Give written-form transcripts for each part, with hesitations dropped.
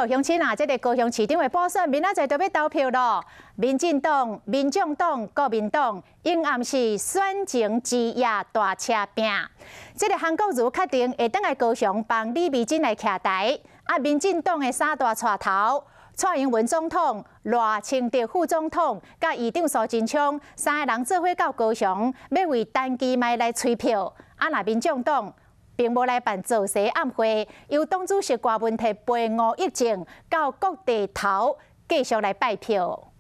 乡亲啊，这个高雄市长的补选，明仔载就要投票咯。民进党、民众党、国民党因暗是选情之夜大车拼。这个韩国瑜确定会等来高雄帮李美珍来徛台，啊，民进党的三大带头。 蔡英文总统、赖清德副总统、甲议长苏贞昌三个人做伙到高雄，要为陈其迈来催票。啊，那民众党并无来办造势暗会，由党主席郭文摕陪吴益政到各地头继续来拜票。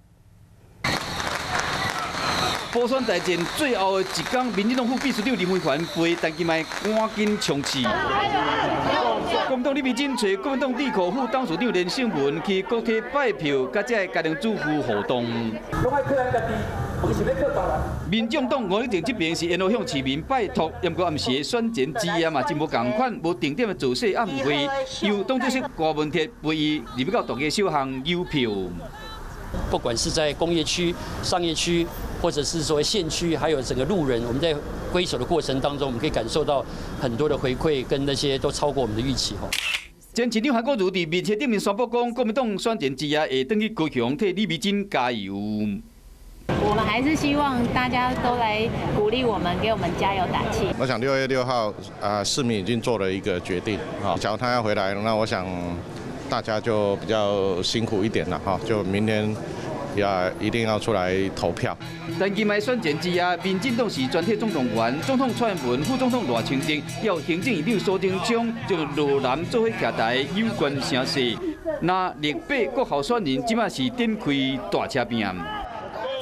补选大战最后的一天，民进党副秘书长林飞环陪陈其迈赶紧冲刺。国民党李美珍找国民党立口副董事长连胜文去各地拜票，甲这家庭主妇互动。民众党吴益政这边是沿路向市民拜托，不过暗时的选前之夜嘛，真无共款，无定点的造势暗会，由党主席郭文摕陪伊入到大街小巷邮票。 不管是在工业区、商业区，或者是说县区，还有整个路人，我们在挥手的过程当中，我们可以感受到很多的回馈，跟那些都超过我们的预期哈。前市长韩国瑜伫面册顶面宣布讲，国民党选前之夜会登去高雄替李美珍加油。我们还是希望大家都来鼓励我们，给我们加油打气。我想6月6号市民已经做了一个决定啊，假如他要回来，那我想。 大家就比较辛苦一点了哈，就明天一定要出来投票。陈其迈选前之夜，民进党是全体总统员，总统蔡英文、副总统赖清德，要行政院长苏贞昌就罗南做伙徛台有关声势。那600个候选人即马是展开大车拼。